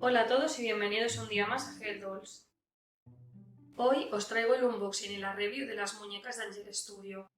Hola a todos y bienvenidos un día más a Health Dolls. Hoy os traigo el unboxing y la review de las muñecas de Angel Studio.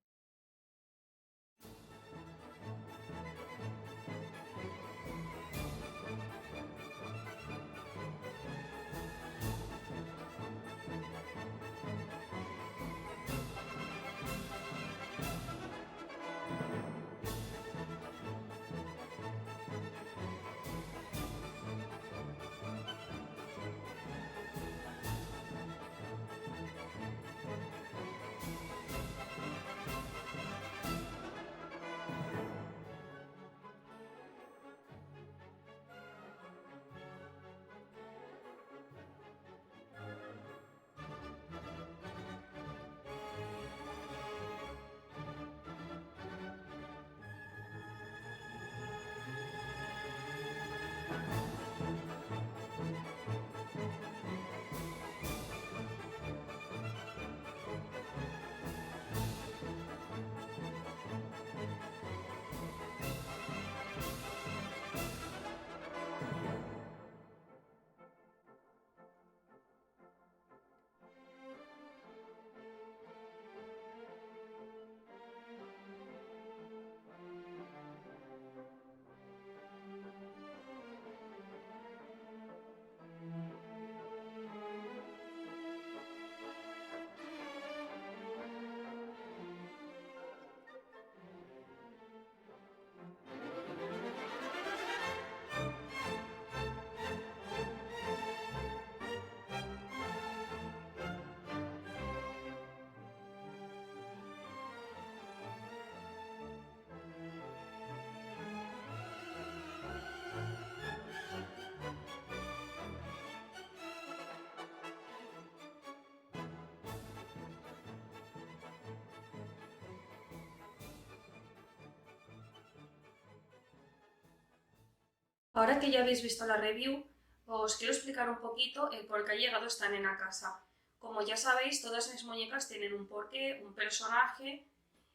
Ahora que ya habéis visto la review, os quiero explicar un poquito el por qué ha llegado esta nena a casa. Como ya sabéis, todas mis muñecas tienen un porqué, un personaje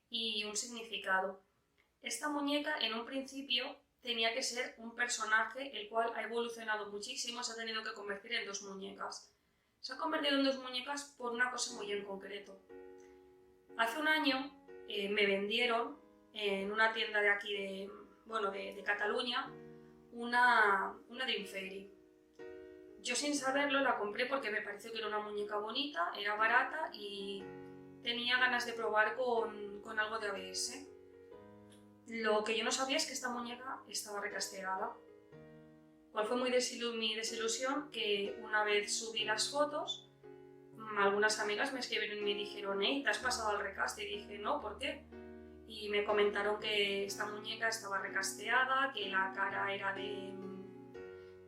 y un significado. Esta muñeca en un principio tenía que ser un personaje el cual ha evolucionado muchísimo, se ha tenido que convertir en dos muñecas. Se ha convertido en dos muñecas por una cosa muy en concreto. Hace un año me vendieron en una tienda de aquí de Cataluña una Dream Fairy. Yo sin saberlo la compré porque me pareció que era una muñeca bonita, era barata y tenía ganas de probar con algo de ABS. Lo que yo no sabía es que esta muñeca estaba recasteada. ¿Cuál fue mi desilusión? Que una vez subí las fotos, algunas amigas me escribieron y me dijeron: «Hey, ¿te has pasado al recaste?» Y dije: «No, ¿por qué?» Y me comentaron que esta muñeca estaba recasteada, que la cara era de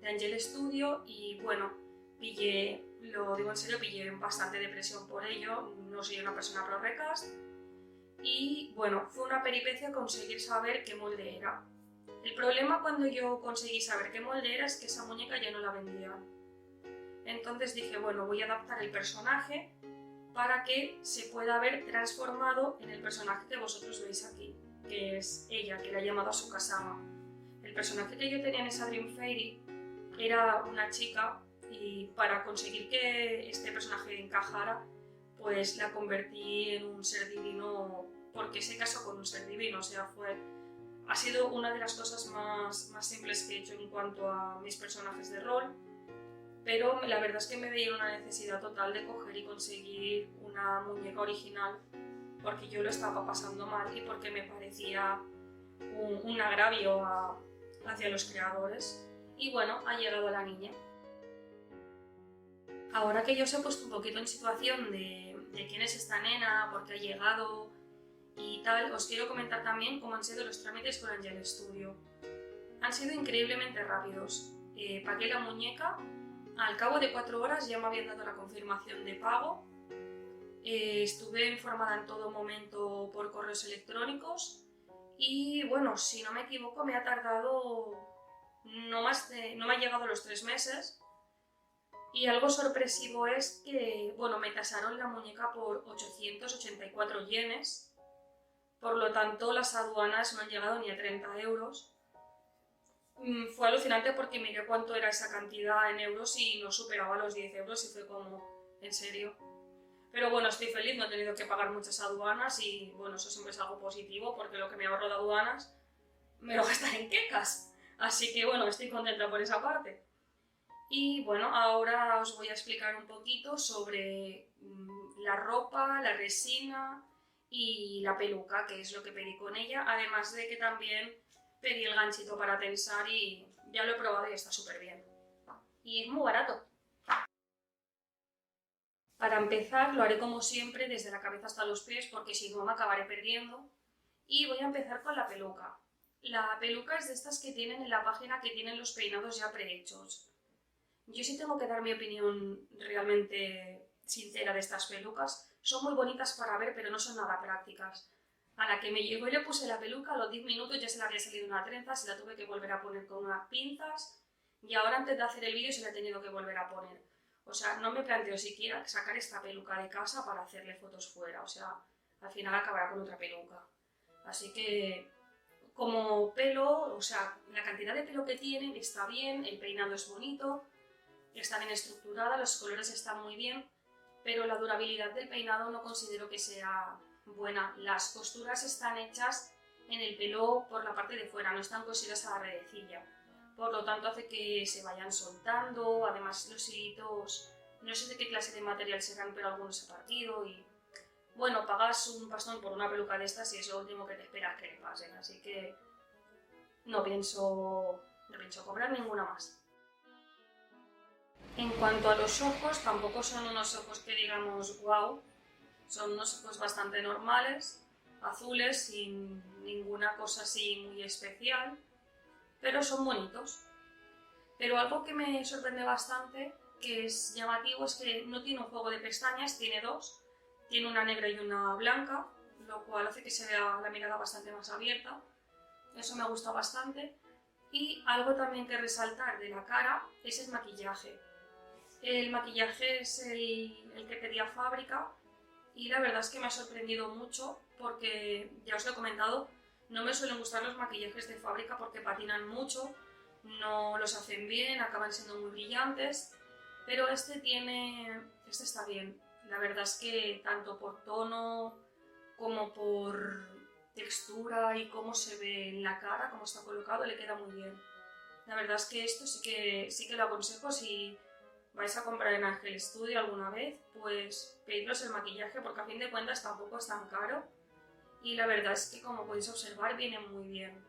Angel Studio y bueno, lo digo en serio, pillé bastante depresión por ello, no soy una persona pro recast y bueno, fue una peripecia conseguir saber qué molde era. El problema cuando yo conseguí saber qué molde era es que esa muñeca ya no la vendían. Entonces dije, bueno, voy a adaptar el personaje para que se pueda ver transformado en el personaje que vosotros veis aquí, que es ella, que la he llamado Asukasama. El personaje que yo tenía en esa Dream Fairy era una chica y para conseguir que este personaje encajara, pues la convertí en un ser divino porque se casó con un ser divino, o sea, ha sido una de las cosas más simples que he hecho en cuanto a mis personajes de rol, pero la verdad es que me veía una necesidad total de coger y conseguir una muñeca original porque yo lo estaba pasando mal y porque me parecía un agravio hacia los creadores. Y bueno, ha llegado la niña. Ahora que yo os he puesto un poquito en situación de quién es esta nena, por qué ha llegado y tal, os quiero comentar también cómo han sido los trámites con Angel Studio. Han sido increíblemente rápidos. Pagué la muñeca, al cabo de 4 horas ya me habían dado la confirmación de pago. Estuve informada en todo momento por correos electrónicos y bueno, si no me equivoco me ha tardado no me ha llegado a los 3 meses. Y algo sorpresivo es que, bueno, me tasaron la muñeca por 884 yenes, por lo tanto las aduanas no han llegado ni a 30 euros. Fue alucinante porque miré cuánto era esa cantidad en euros y no superaba los 10 euros y fue como, ¿en serio? Pero bueno, estoy feliz, no he tenido que pagar muchas aduanas y bueno, eso siempre es algo positivo porque lo que me ahorro de aduanas me lo gastaré en quecas. Así que bueno, estoy contenta por esa parte. Y bueno, ahora os voy a explicar un poquito sobre la ropa, la resina y la peluca, que es lo que pedí con ella, además de que también pedí el ganchito para tensar y ya lo he probado y está súper bien. Y es muy barato. Para empezar, lo haré como siempre, desde la cabeza hasta los pies, porque si no me acabaré perdiendo. Y voy a empezar con la peluca. La peluca es de estas que tienen en la página que tienen los peinados ya prehechos. Yo sí tengo que dar mi opinión realmente sincera de estas pelucas. Son muy bonitas para ver, pero no son nada prácticas. A la que me llegó y le puse la peluca, a los 10 minutos ya se le había salido una trenza, se la tuve que volver a poner con unas pinzas y ahora antes de hacer el vídeo se la he tenido que volver a poner. O sea, no me planteo siquiera sacar esta peluca de casa para hacerle fotos fuera. O sea, al final acabará con otra peluca. Así que, como pelo, o sea, la cantidad de pelo que tienen está bien, el peinado es bonito, está bien estructurada, los colores están muy bien, pero la durabilidad del peinado no considero que sea buena. Las costuras están hechas en el pelo por la parte de fuera, no están cosidas a la redecilla. Por lo tanto hace que se vayan soltando, además los hilitos, no sé de qué clase de material serán, pero algunos se han partido y... Bueno, pagas un pastón por una peluca de estas y es lo último que te esperas que le pasen, así que no pienso cobrar ninguna más. En cuanto a los ojos, tampoco son unos ojos que digamos wow, son unos ojos bastante normales, azules, sin ninguna cosa así muy especial, pero son bonitos. Pero algo que me sorprende bastante, que es llamativo, es que no tiene un juego de pestañas, tiene dos, tiene una negra y una blanca, lo cual hace que se vea la mirada bastante más abierta, eso me gusta bastante. Y algo también que resaltar de la cara es el maquillaje. El maquillaje es el que pedí a fábrica y la verdad es que me ha sorprendido mucho porque, ya os lo he comentado, no me suelen gustar los maquillajes de fábrica porque patinan mucho, no los hacen bien, acaban siendo muy brillantes, pero este está bien. La verdad es que tanto por tono como por textura y cómo se ve en la cara, cómo está colocado, le queda muy bien. La verdad es que esto sí que lo aconsejo si vais a comprar en Ángel Studio alguna vez, pues pediros el maquillaje porque a fin de cuentas tampoco es tan caro y la verdad es que como podéis observar viene muy bien.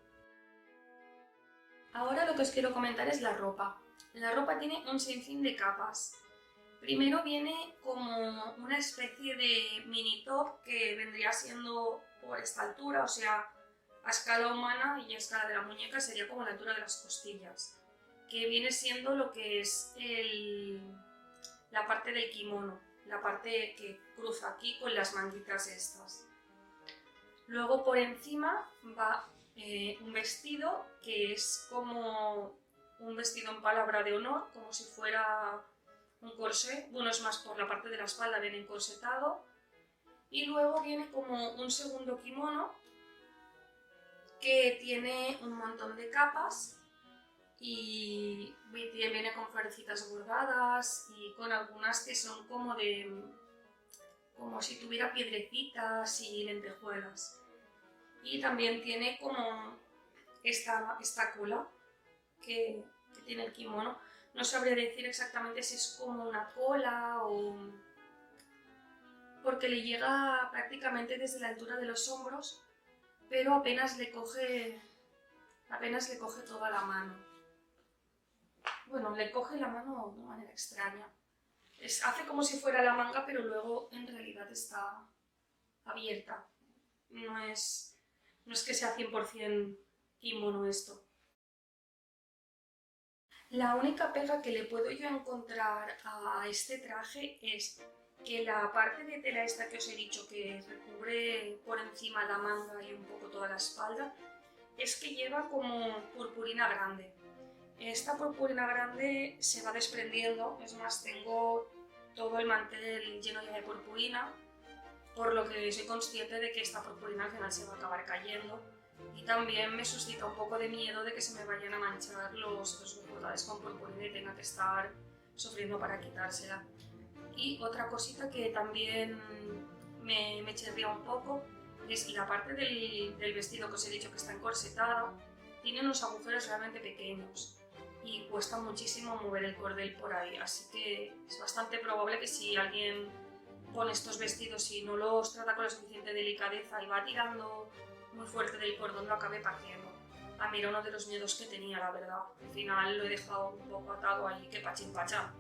Ahora lo que os quiero comentar es la ropa. La ropa tiene un sinfín de capas. Primero viene como una especie de mini top que vendría siendo por esta altura, o sea, a escala humana y a escala de la muñeca sería como la altura de las costillas, que viene siendo lo que es la parte del kimono, la parte que cruza aquí con las manguitas estas. Luego por encima va un vestido que es como un vestido en palabra de honor, como si fuera un corsé, bueno, es más por la parte de la espalda, viene encorsetado. Y luego viene como un segundo kimono que tiene un montón de capas y viene con florecitas bordadas y con algunas que son como si tuviera piedrecitas y lentejuelas. Y también tiene como esta cola que tiene el kimono. No sabría decir exactamente si es como una cola o... porque le llega prácticamente desde la altura de los hombros, pero apenas le coge toda la mano. Bueno, le coge la mano de una manera extraña. Hace como si fuera la manga, pero luego en realidad está abierta. No es que sea 100% kimono esto. La única pega que le puedo yo encontrar a este traje es que la parte de tela esta que os he dicho que recubre por encima la manga y un poco toda la espalda, es que lleva como purpurina grande. Esta purpurina grande se va desprendiendo, es más, tengo todo el mantel lleno ya de purpurina, por lo que soy consciente de que esta purpurina al final se va a acabar cayendo y también me suscita un poco de miedo de que se me vayan a manchar los bordades con purpurina y tenga que estar sufriendo para quitársela. Y otra cosita que también me chirría un poco es la parte del vestido que os he dicho que está encorsetada, tiene unos agujeros realmente pequeños y cuesta muchísimo mover el cordel por ahí, así que es bastante probable que si alguien pone estos vestidos y no los trata con la suficiente delicadeza y va tirando muy fuerte del cordón, lo acabe partiendo. A mí era uno de los miedos que tenía, la verdad. Al final lo he dejado un poco atado ahí, que pachín pachá.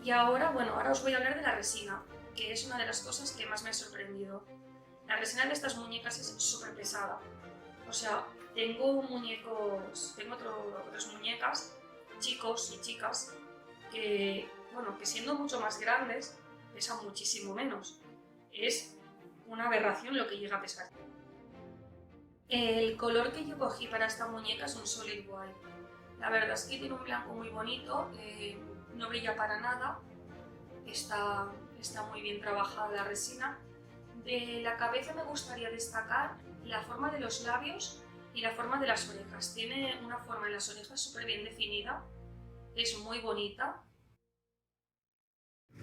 Y ahora, bueno, ahora os voy a hablar de la resina, que es una de las cosas que más me ha sorprendido. La resina de estas muñecas es súper pesada. O sea, tengo otras muñecas, chicos y chicas, que, bueno, que siendo mucho más grandes, pesan muchísimo menos. Es una aberración lo que llega a pesar. El color que yo cogí para esta muñeca es un solid white. La verdad es que tiene un blanco muy bonito, no brilla para nada, está muy bien trabajada la resina. De la cabeza me gustaría destacar la forma de los labios y la forma de las orejas. Tiene una forma en las orejas súper bien definida, es muy bonita.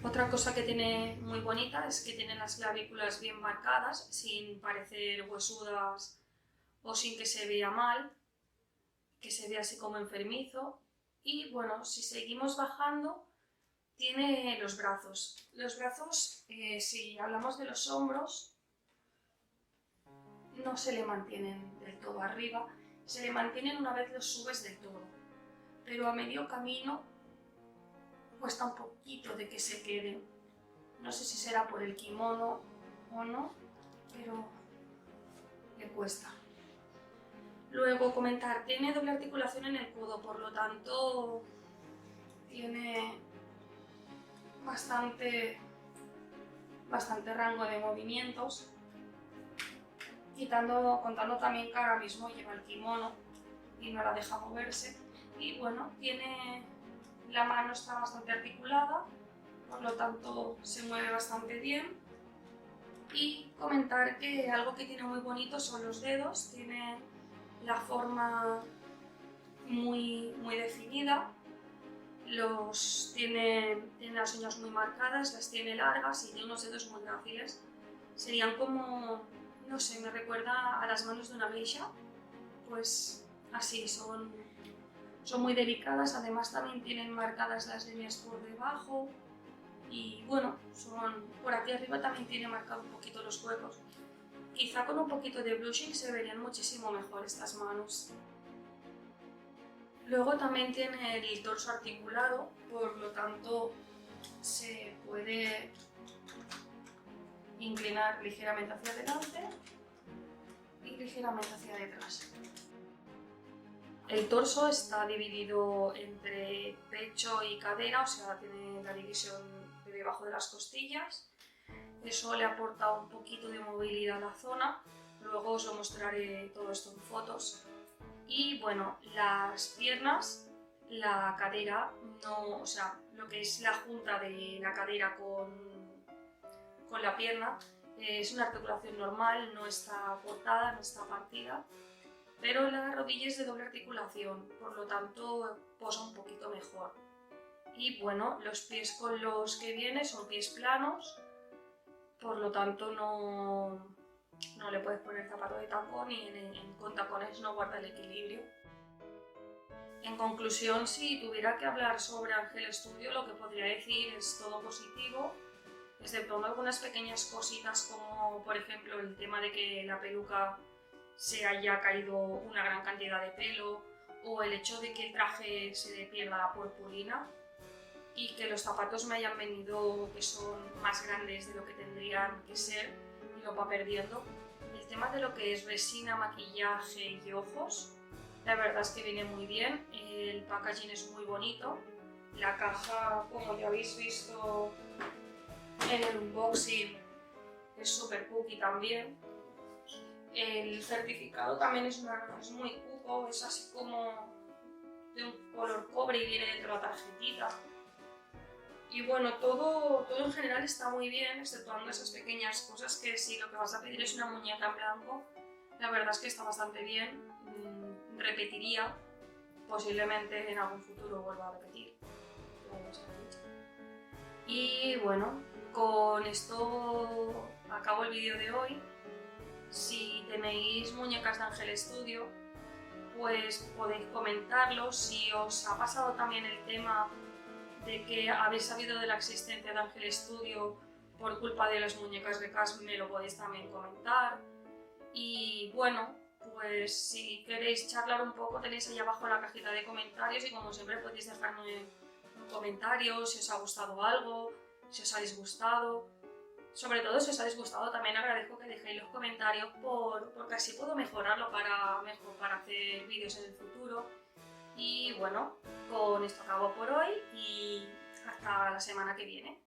Otra cosa que tiene muy bonita es que tiene las clavículas bien marcadas, sin parecer huesudas o sin que se vea mal, que se vea así como enfermizo. Y bueno, si seguimos bajando, tiene los brazos. Los brazos, si hablamos de los hombros, no se le mantienen del todo arriba, se le mantienen una vez los subes del todo, pero a medio camino cuesta un poquito de que se queden. No sé si será por el kimono o no, pero le cuesta. Luego comentar, tiene doble articulación en el codo, por lo tanto tiene bastante rango de movimientos, contando también que ahora mismo lleva el kimono y no la deja moverse. Y bueno, la mano está bastante articulada, por lo tanto se mueve bastante bien. Y comentar que algo que tiene muy bonito son los dedos, tiene la forma muy definida, tiene las uñas muy marcadas, las tiene largas y tiene unos dedos muy gráciles. Serían como, no sé, me recuerda a las manos de una geisha, pues así, son muy delicadas, además también tienen marcadas las líneas por debajo y bueno, por aquí arriba también tiene marcado un poquito los huecos. Quizá con un poquito de blushing se verían muchísimo mejor estas manos. Luego también tiene el torso articulado, por lo tanto se puede inclinar ligeramente hacia adelante y ligeramente hacia detrás. El torso está dividido entre pecho y cadera, o sea, tiene la división de debajo de las costillas. Eso le aporta un poquito de movilidad a la zona. Luego os lo mostraré todo esto en fotos. Y bueno, las piernas, la cadera, o sea, lo que es la junta de la cadera con la pierna, es una articulación normal, no está cortada, no está partida, pero la rodilla es de doble articulación, por lo tanto posa un poquito mejor. Y bueno, los pies con los que viene son pies planos, por lo tanto no le puedes poner zapato de tacón y con tacones no guarda el equilibrio. En conclusión, si tuviera que hablar sobre Ángel Studio, lo que podría decir es todo positivo, excepto algunas pequeñas cositas como por ejemplo el tema de que la peluca se haya caído una gran cantidad de pelo o el hecho de que el traje se le pierda la purpurina y que los zapatos me hayan venido que son más grandes de lo que tendrían que ser y lo va perdiendo. El tema de lo que es resina, maquillaje y ojos, la verdad es que viene muy bien, el packaging es muy bonito, la caja, como ya habéis visto en el unboxing, es súper cookie también. El certificado también es muy cuco, es así como de un color cobre y viene dentro de la tarjetita. Y bueno, todo en general está muy bien, exceptuando esas pequeñas cosas que si lo que vas a pedir es una muñeca en blanco, La verdad es que está bastante bien. Repetiría, posiblemente en algún futuro vuelva a repetir. Y bueno, con esto acabo el vídeo de hoy. Si tenéis muñecas de Ángel Studio, pues podéis comentarlo. Si os ha pasado también el tema de que habéis sabido de la existencia de Ángel Studio por culpa de las muñecas de Cas, me lo podéis también comentar. Y bueno, pues si queréis charlar un poco, tenéis ahí abajo la cajita de comentarios y como siempre podéis dejarme un comentario si os ha gustado algo, si os ha disgustado. Sobre todo si os ha disgustado, también agradezco que dejéis los comentarios porque así puedo mejorarlo para hacer vídeos en el futuro. Y bueno, con esto acabo por hoy y hasta la semana que viene.